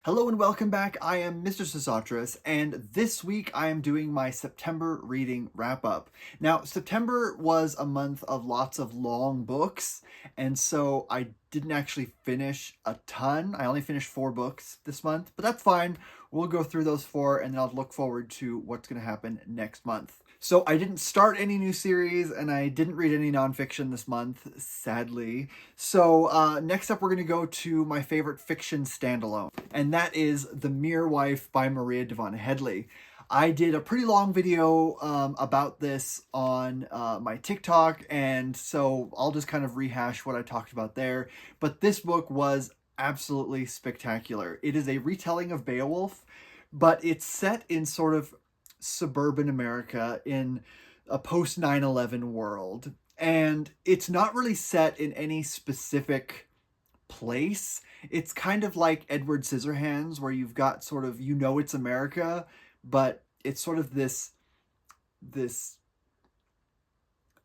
Hello and welcome back. I am Mr. Sosotris, and this week I am doing my September reading wrap up. Now, September was a month of lots of long books, and so I didn't actually finish a ton. I only finished 4 books this month, but that's fine. We'll go through those 4, and then I'll look forward to what's going to happen next month. So I didn't start any new series, and I didn't read any nonfiction this month, sadly. So next up, we're going to go to my favorite fiction standalone, and that is The Mere Wife by Maria Devon Headley. I did a pretty long video about this on my TikTok, and so I'll just kind of rehash what I talked about there. But this book was absolutely spectacular. It is a retelling of Beowulf, but it's set in sort of suburban America in a post 9/11 world. And it's not really set in any specific place. It's kind of like Edward Scissorhands, where you've got sort of, it's America, but it's sort of this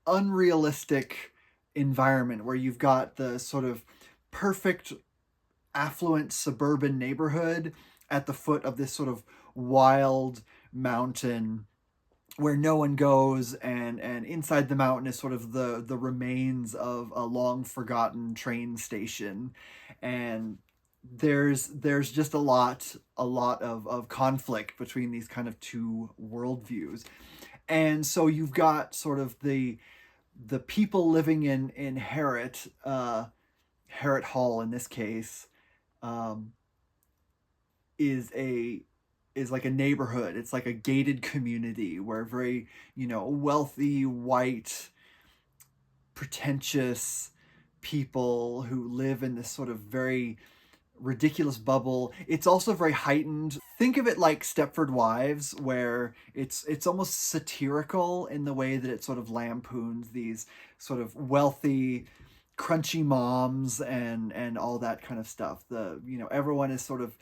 unrealistic environment where you've got the sort of perfect affluent suburban neighborhood at the foot of this sort of wild mountain where no one goes, and inside the mountain is sort of the remains of a long forgotten train station, and there's just a lot of conflict between these kind of two worldviews. And so you've got sort of the people living in Harrot Hall in this case, um, is like a neighborhood. It's like a gated community where very, wealthy, white, pretentious people who live in this sort of very ridiculous bubble. It's also very heightened. Think of it like Stepford Wives, where it's almost satirical in the way that it sort of lampoons these sort of wealthy, crunchy moms and all that kind of stuff. Everyone is sort of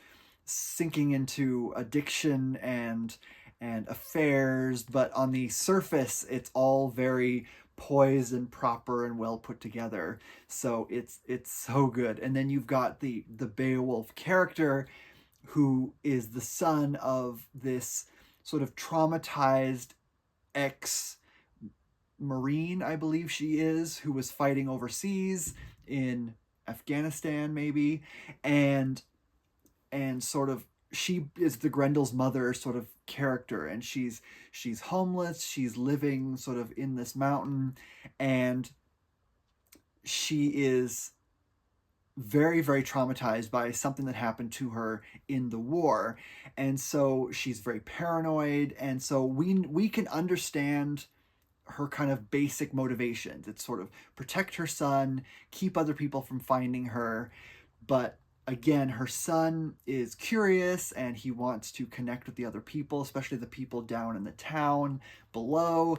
sinking into addiction and affairs, but on the surface it's all very poised and proper and well put together. So it's so good. And then you've got the Beowulf character, who is the son of this sort of traumatized ex Marine, I believe she is, who was fighting overseas in Afghanistan maybe, and sort of she is the Grendel's mother sort of character, and she's homeless, she's living sort of in this mountain, and she is very, very traumatized by something that happened to her in the war. And so she's very paranoid, and so we can understand her kind of basic motivations. It's sort of protect her son, keep other people from finding her, but again, her son is curious and he wants to connect with the other people, especially the people down in the town below.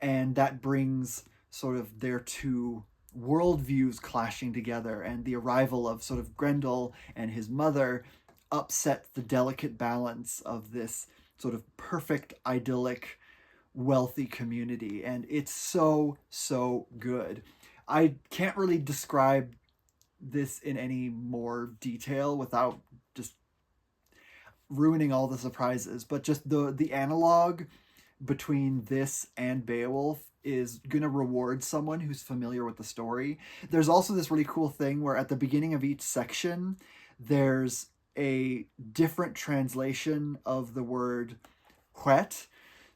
And that brings sort of their two worldviews clashing together. And the arrival of sort of Grendel and his mother upsets the delicate balance of this sort of perfect, idyllic, wealthy community. And it's so, so good. I can't really describe this in any more detail without just ruining all the surprises, but just the analog between this and Beowulf is gonna reward someone who's familiar with the story. There's also this really cool thing where at the beginning of each section there's a different translation of the word whet.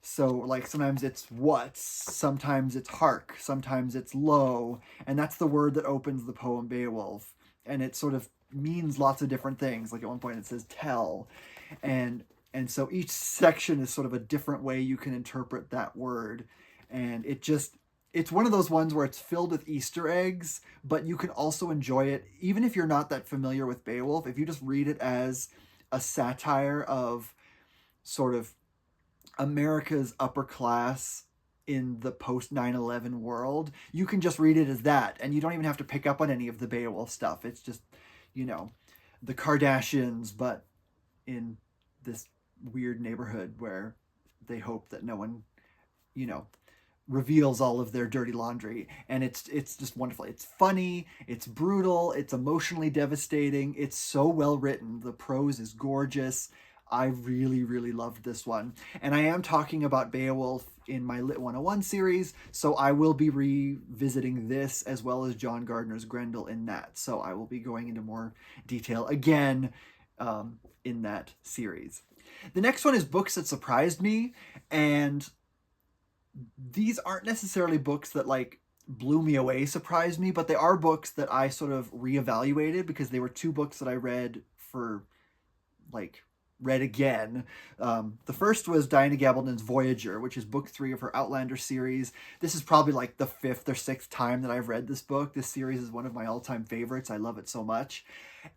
So, like, sometimes it's what, sometimes it's hark, sometimes it's lo, and that's the word that opens the poem Beowulf. And it sort of means lots of different things. Like, at one point it says tell. And so each section is sort of a different way you can interpret that word. And it's one of those ones where it's filled with Easter eggs, but you can also enjoy it, even if you're not that familiar with Beowulf, if you just read it as a satire of sort of America's upper class in the post 9/11 world, you can just read it as that, and you don't even have to pick up on any of the Beowulf stuff. It's just, the Kardashians, but in this weird neighborhood where they hope that no one, reveals all of their dirty laundry, and it's just wonderful. It's funny, it's brutal, it's emotionally devastating, it's so well written. The prose is gorgeous. I really, really loved this one. And I am talking about Beowulf in my Lit 101 series, so I will be revisiting this as well as John Gardner's Grendel in that. So I will be going into more detail again in that series. The next one is books that surprised me, and these aren't necessarily books that like blew me away, surprised me, but they are books that I sort of reevaluated because they were two books that I read again. The first was Diana Gabaldon's Voyager, which is book 3 of her Outlander series. This is probably like the 5th or 6th time that I've read this book. This series is one of my all-time favorites. I love it so much.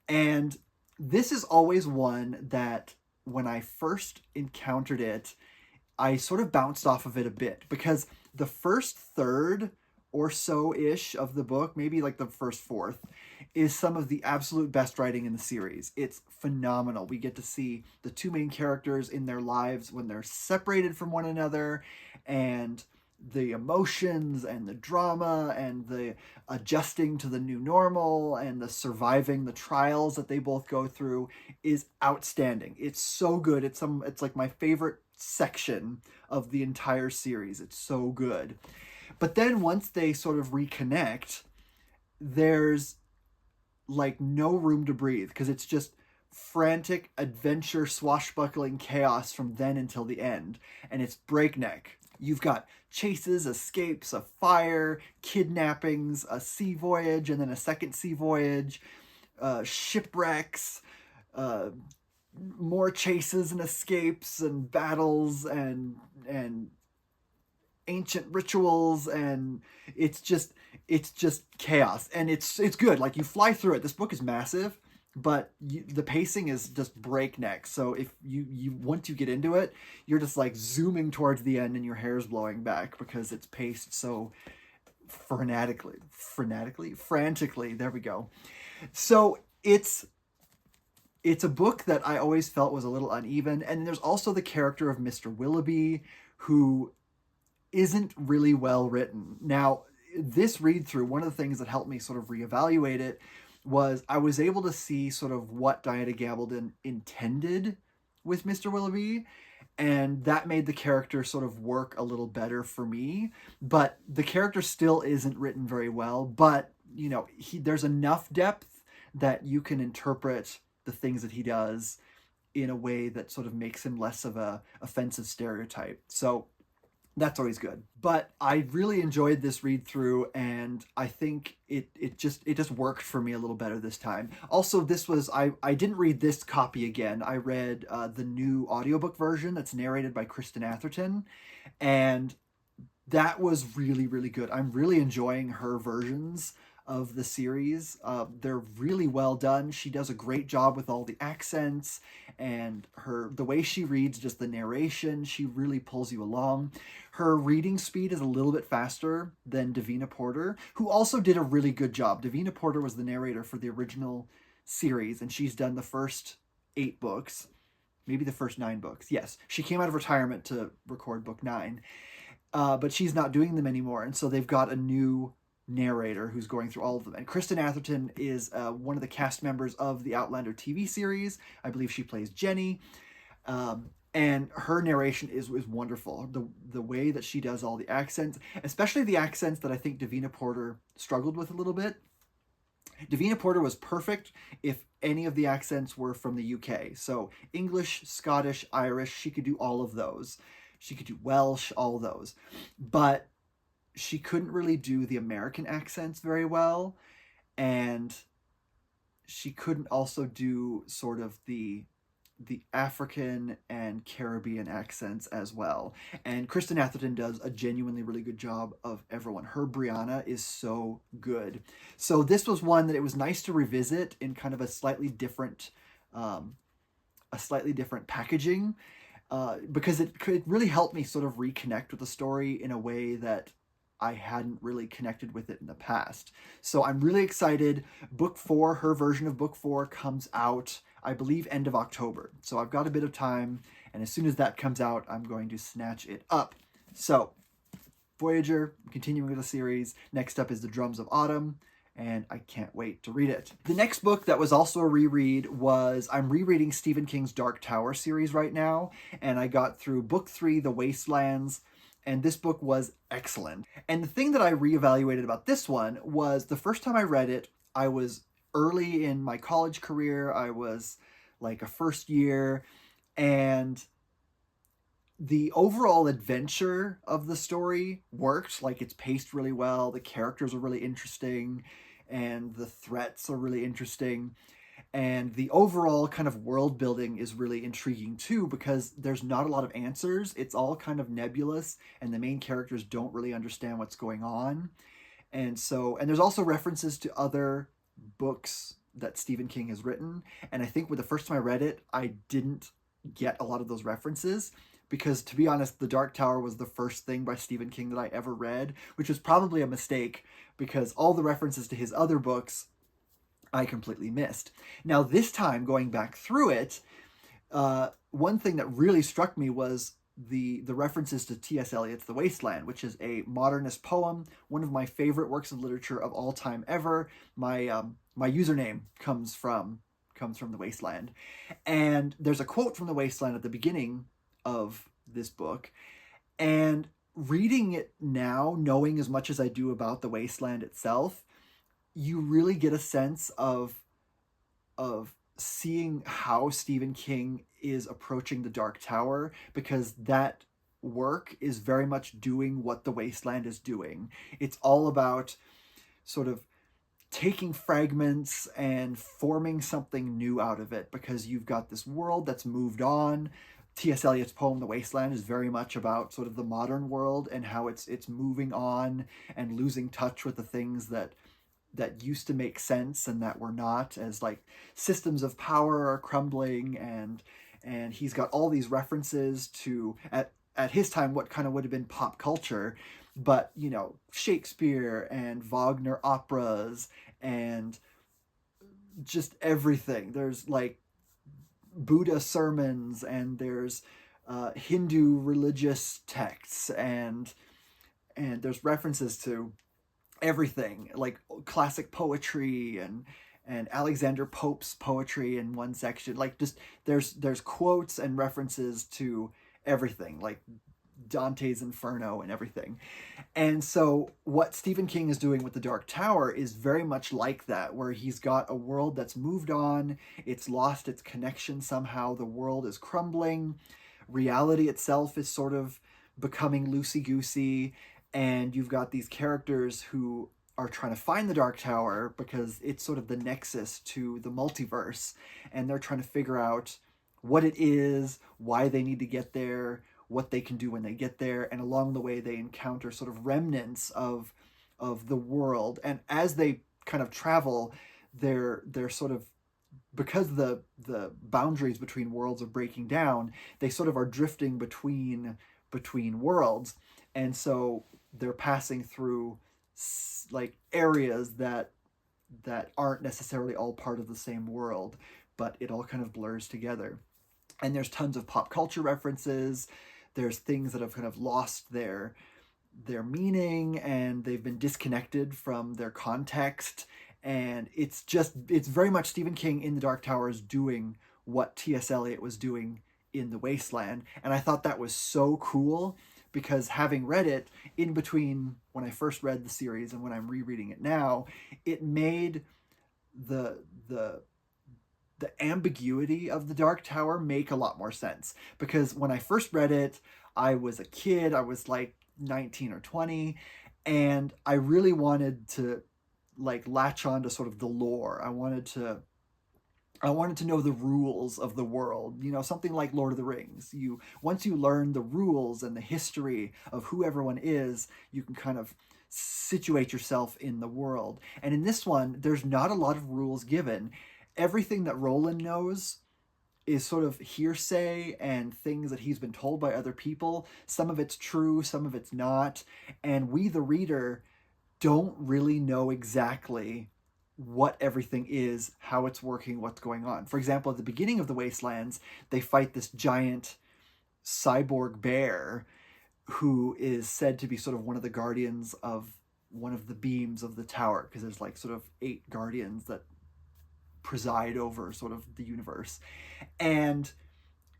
And this is always one that when I first encountered it, I sort of bounced off of it a bit because the first third or so-ish of the book, maybe like the first fourth, is some of the absolute best writing in the series. It's phenomenal. We get to see the two main characters in their lives when they're separated from one another, and the emotions and the drama and the adjusting to the new normal and the surviving the trials that they both go through is outstanding. It's so good. It's like my favorite section of the entire series. It's so good. But then once they sort of reconnect, there's like no room to breathe because it's just frantic adventure, swashbuckling chaos from then until the end. And it's breakneck. You've got chases, escapes, a fire, kidnappings, a sea voyage, and then a second sea voyage, shipwrecks, more chases and escapes and battles and ancient rituals, and it's just chaos, and it's good. Like, you fly through it. This book is massive, but the pacing is just breakneck. So if you once you get into it, you're just like zooming towards the end and your hair's blowing back because it's paced so frantically. There we go. So it's a book that I always felt was a little uneven. And there's also the character of Mr. Willoughby, who isn't really well written. Now, this read through, one of the things that helped me sort of reevaluate it was I was able to see sort of what Diana Gabaldon intended with Mr. Willoughby, and that made the character sort of work a little better for me. But the character still isn't written very well, but you know, there's enough depth that you can interpret the things that he does in a way that sort of makes him less of a offensive stereotype. So that's always good. But I really enjoyed this read through, and I think it just worked for me a little better this time. Also, this was, I didn't read this copy again. I read the new audiobook version that's narrated by Kristen Atherton, and that was really, really good. I'm really enjoying her versions of the series. They're really well done. She does a great job with all the accents and the way she reads, just the narration, she really pulls you along. Her reading speed is a little bit faster than Davina Porter, who also did a really good job. Davina Porter was the narrator for the original series, and she's done the first 8 books, maybe the first 9 books. Yes, she came out of retirement to record book 9, but she's not doing them anymore, and so they've got a new narrator who's going through all of them. And Kristen Atherton is one of the cast members of the Outlander TV series. I believe she plays Jenny. And her narration is wonderful. The way that she does all the accents, especially the accents that I think Davina Porter struggled with a little bit. Davina Porter was perfect if any of the accents were from the UK. So English, Scottish, Irish, she could do all of those. She could do Welsh, all of those. But she couldn't really do the American accents very well. And she couldn't also do sort of the African and Caribbean accents as well. And Kristen Atherton does a genuinely really good job of everyone. Her Brianna is so good. So this was one that it was nice to revisit in kind of a slightly different packaging, because it could really help me sort of reconnect with the story in a way that I hadn't really connected with it in the past. So I'm really excited. Book 4, her version of book 4 comes out, I believe, end of October. So I've got a bit of time, and as soon as that comes out, I'm going to snatch it up. So Voyager, continuing with the series. Next up is The Drums of Autumn, and I can't wait to read it. The next book that was also a reread was, I'm rereading Stephen King's Dark Tower series right now, and I got through book 3, The Wastelands, and this book was excellent. And the thing that I reevaluated about this one was the first time I read it, I was early in my college career. I was like a first year, and the overall adventure of the story worked. Like, it's paced really well, the characters are really interesting, and the threats are really interesting. And the overall kind of world building is really intriguing too, because there's not a lot of answers. It's all kind of nebulous, and the main characters don't really understand what's going on. And there's also references to other books that Stephen King has written. And I think with the first time I read it, I didn't get a lot of those references, because to be honest, The Dark Tower was the first thing by Stephen King that I ever read, which was probably a mistake, because all the references to his other books I completely missed. Now, this time, going back through it, one thing that really struck me was the references to T.S. Eliot's The Wasteland, which is a modernist poem, one of my favorite works of literature of all time ever. My username comes from The Wasteland. And there's a quote from The Wasteland at the beginning of this book. And reading it now, knowing as much as I do about The Wasteland itself, you really get a sense of seeing how Stephen King is approaching The Dark Tower, because that work is very much doing what The Wasteland is doing. It's all about sort of taking fragments and forming something new out of it, because you've got this world that's moved on. T.S. Eliot's poem The Wasteland is very much about sort of the modern world and how it's moving on and losing touch with the things that used to make sense and that were not, as like systems of power are crumbling. And he's got all these references to, at his time, what kind of would have been pop culture, but, you know, Shakespeare and Wagner operas and just everything. There's like Buddha sermons, and there's Hindu religious texts, and there's references to everything, like classic poetry and Alexander Pope's poetry in one section. Like, just there's quotes and references to everything, like Dante's Inferno and everything. And so what Stephen King is doing with The Dark Tower is very much like that, where he's got a world that's moved on, it's lost its connection somehow, the world is crumbling, reality itself is sort of becoming loosey-goosey, and you've got these characters who are trying to find the Dark Tower because it's sort of the nexus to the multiverse, and they're trying to figure out what it is, why they need to get there, what they can do when they get there, and along the way they encounter sort of remnants of the world. And as they kind of travel, they're sort of, because the boundaries between worlds are breaking down, they sort of are drifting between worlds. And so they're passing through like areas that aren't necessarily all part of the same world, but it all kind of blurs together. And there's tons of pop culture references. There's things that have kind of lost their meaning, and they've been disconnected from their context. And it's very much Stephen King in The Dark Tower is doing what T.S. Eliot was doing in The Wasteland. And I thought that was so cool, because having read it in between when I first read the series and when I'm rereading it now, it made the ambiguity of The Dark Tower make a lot more sense. Because when I first read it, I was a kid, I was like 19 or 20, and I really wanted to like latch on to sort of the lore. I wanted to know the rules of the world, you know, something like Lord of the Rings. Once you learn the rules and the history of who everyone is, you can kind of situate yourself in the world. And in this one, there's not a lot of rules given. Everything that Roland knows is sort of hearsay and things that he's been told by other people. Some of it's true, some of it's not. And we, the reader, don't really know exactly what everything is, how it's working, what's going on. For example, at the beginning of The Wastelands, they fight this giant cyborg bear, who is said to be sort of one of the guardians of one of the beams of the tower, because there's like sort of 8 guardians that preside over sort of the universe. And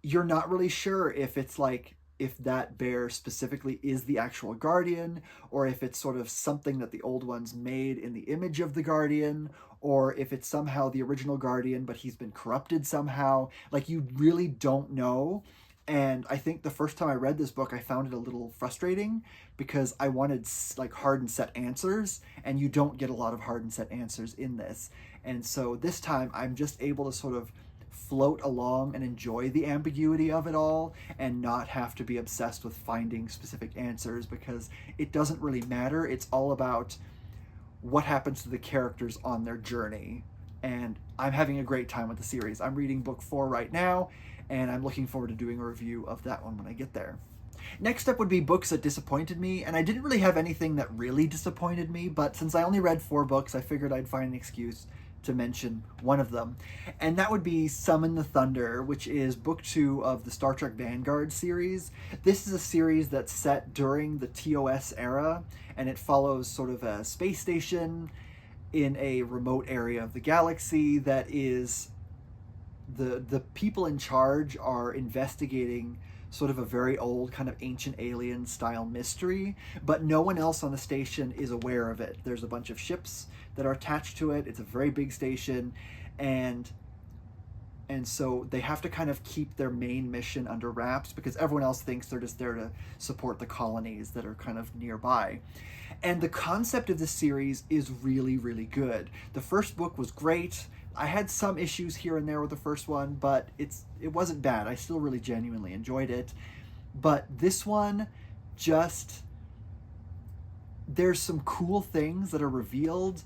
you're not really sure if it's like, if that bear specifically is the actual guardian, or if it's sort of something that the old ones made in the image of the guardian, or if it's somehow the original guardian but he's been corrupted somehow. Like, you really don't know. And I think the first time I read this book, I found it a little frustrating because I wanted like hard and set answers, and you don't get a lot of hard and set answers in this. And so this time I'm just able to sort of float along and enjoy the ambiguity of it all, and not have to be obsessed with finding specific answers, because it doesn't really matter. It's all about what happens to the characters on their journey. And I'm having a great time with the series. I'm reading book 4 right now, and I'm looking forward to doing a review of that one when I get there. Next up would be books that disappointed me, and I didn't really have anything that really disappointed me, but since I only read 4 books, I figured I'd find an excuse to mention one of them. And that would be Summon the Thunder, which is book 2 of the Star Trek Vanguard series. This is a series that's set during the TOS era, and it follows sort of a space station in a remote area of the galaxy that is, the people in charge are investigating sort of a very old kind of ancient alien style mystery, but no one else on the station is aware of it. There's a bunch of ships that are attached to it. It's a very big station, and so they have to kind of keep their main mission under wraps because everyone else thinks they're just there to support the colonies that are kind of nearby. And the concept of this series is really, really good. The first book was great. I had some issues here and there with the first one, but it wasn't bad. I still really genuinely enjoyed it. But this one, just, there's some cool things that are revealed,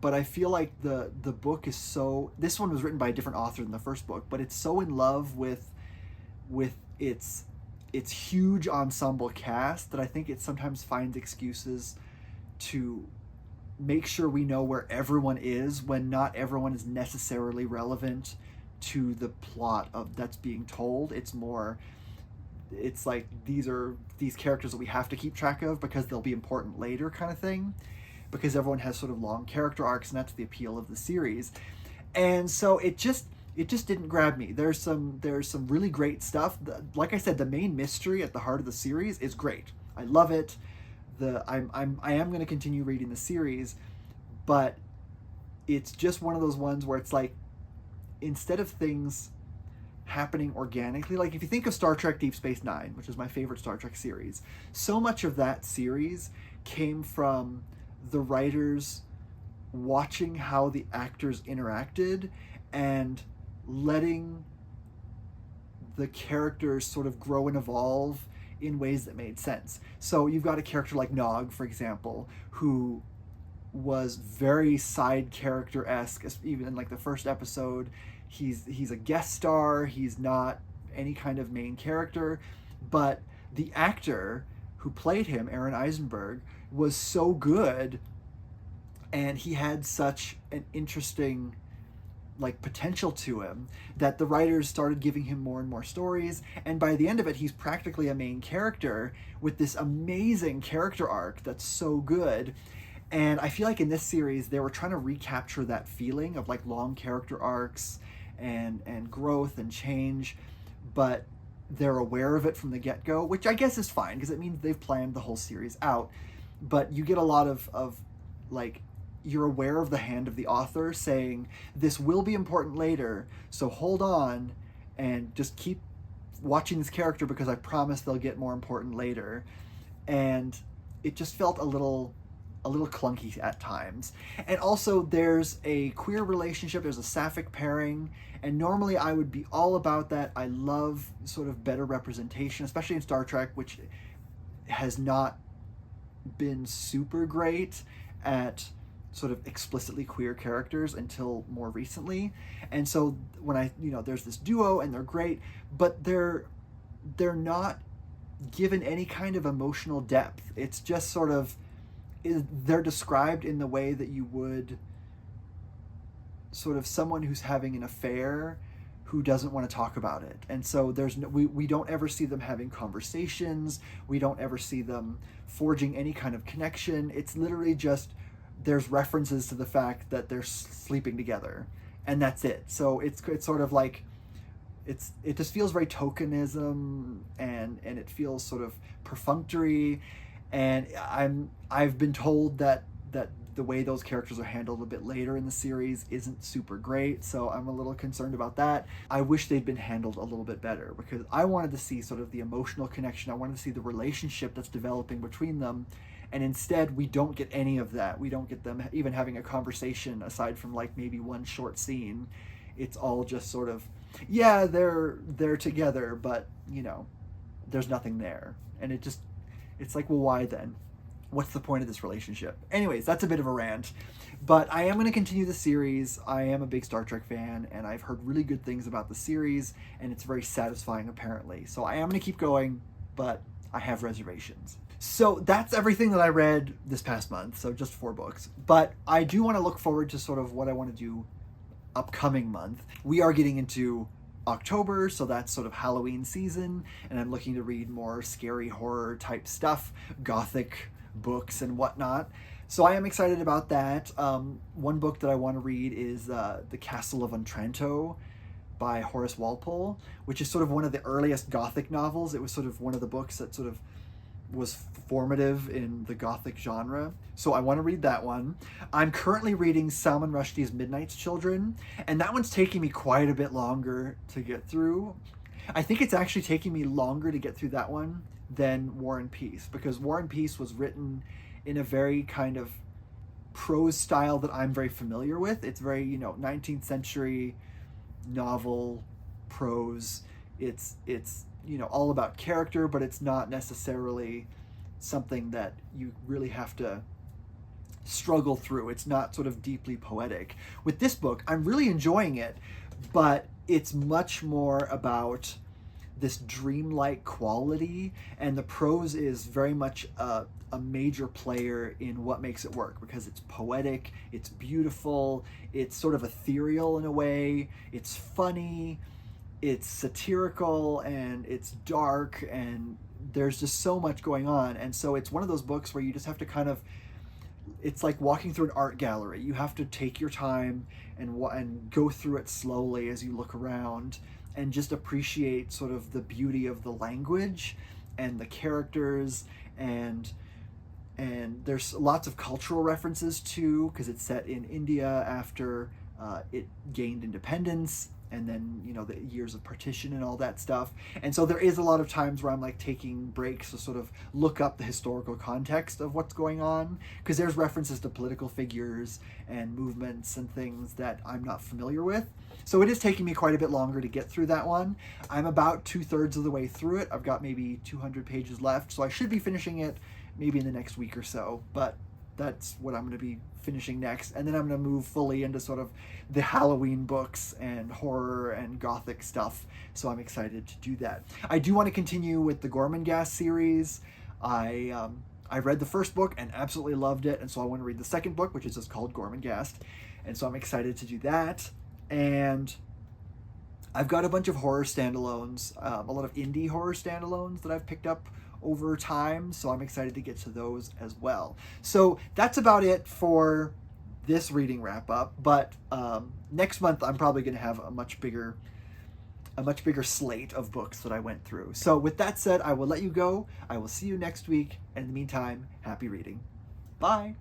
but I feel like the book is so, this one was written by a different author than the first book, but it's so in love with its huge ensemble cast that I think it sometimes finds excuses to make sure we know where everyone is when not everyone is necessarily relevant to the plot of that's being told. It's more, it's like these characters that we have to keep track of because they'll be important later kind of thing, because everyone has sort of long character arcs, and that's the appeal of the series. And so it just didn't grab me. There's some really great stuff. Like I said, the main mystery at the heart of the series is great. I love it. I am going to continue reading the series, but it's just one of those ones where it's like, instead of things happening organically, like if you think of Star Trek Deep Space Nine, which is my favorite Star Trek series, so much of that series came from the writers watching how the actors interacted and letting the characters sort of grow and evolve in ways that made sense. So you've got a character like Nog, for example, who was very side character-esque. Even in like the first episode, he's a guest star. He's not any kind of main character, but the actor who played him, Aaron Eisenberg, was so good, and he had such an interesting like potential to him that the writers started giving him more and more stories, and by the end of it he's practically a main character with this amazing character arc that's so good. And I feel like in this series they were trying to recapture that feeling of like long character arcs and growth and change, but they're aware of it from the get-go, which I guess is fine because it means they've planned the whole series out. But you get a lot of like, you're aware of the hand of the author saying, this will be important later, so hold on and just keep watching this character because I promise they'll get more important later. And it just felt a little clunky at times. And also there's a queer relationship, there's a sapphic pairing, and normally I would be all about that. I love sort of better representation, especially in Star Trek, which has not been super great at sort of explicitly queer characters until more recently. And so when there's this duo and they're great, but they're not given any kind of emotional depth. It's just sort of, they're described in the way that you would sort of someone who's having an affair who doesn't want to talk about it. And so we don't ever see them having conversations. We don't ever see them forging any kind of connection. It's literally just there's references to the fact that they're sleeping together, and that's it. So it's sort of like it just feels very tokenism, and it feels sort of perfunctory. And I've been told that the way those characters are handled a bit later in the series isn't super great, so I'm a little concerned about that. I wish they'd been handled a little bit better, because I wanted to see sort of the emotional connection. I wanted to see the relationship that's developing between them, and instead we don't get any of that. We don't get them even having a conversation aside from like maybe one short scene. It's all just sort of, yeah, they're together, but you know, there's nothing there. And it's like, well, why then? What's the point of this relationship? Anyways, that's a bit of a rant, but I am going to continue the series. I am a big Star Trek fan, and I've heard really good things about the series, and it's very satisfying apparently. So I am going to keep going, but I have reservations. So that's everything that I read this past month, so just 4 books. But I do want to look forward to sort of what I want to do upcoming month. We are getting into October, so that's sort of Halloween season, and I'm looking to read more scary horror type stuff, gothic books and whatnot. So I am excited about that. One book that I want to read is The Castle of Otranto by Horace Walpole, which is sort of one of the earliest Gothic novels. It was sort of one of the books that sort of was formative in the Gothic genre. So I want to read that one. I'm currently reading Salman Rushdie's Midnight's Children, and that one's taking me quite a bit longer to get through. I think it's actually taking me longer to get through that one than War and Peace, because War and Peace was written in a very kind of prose style that I'm very familiar with. It's very, 19th century novel prose. It's all about character, but it's not necessarily something that you really have to struggle through. It's not sort of deeply poetic. With this book, I'm really enjoying it, but it's much more about this dreamlike quality, and the prose is very much a major player in what makes it work, because it's poetic, it's beautiful, it's sort of ethereal in a way, it's funny, it's satirical, and it's dark, and there's just so much going on. And so it's one of those books where you just have to kind of, it's like walking through an art gallery. You have to take your time and go through it slowly as you look around, and just appreciate sort of the beauty of the language and the characters, and there's lots of cultural references too, because it's set in India after it gained independence, and then the years of partition and all that stuff. And so there is a lot of times where I'm like taking breaks to sort of look up the historical context of what's going on, because there's references to political figures and movements and things that I'm not familiar with. So it is taking me quite a bit longer to get through that one. I'm about 2/3 of the way through it. I've got maybe 200 pages left, so I should be finishing it maybe in the next week or so, but that's what I'm going to be finishing next. And then I'm going to move fully into sort of the Halloween books and horror and gothic stuff. So I'm excited to do that. I do want to continue with the Gormenghast series. I read the first book and absolutely loved it. And so I want to read the second book, which is just called Gormenghast. And so I'm excited to do that. And I've got a bunch of horror standalones, a lot of indie horror standalones that I've picked up over time, so I'm excited to get to those as well. So that's about it for this reading wrap up, but next month I'm probably going to have a much bigger slate of books that I went through. So with that said, I will let you go. I will see you next week, and in the meantime, happy reading. Bye!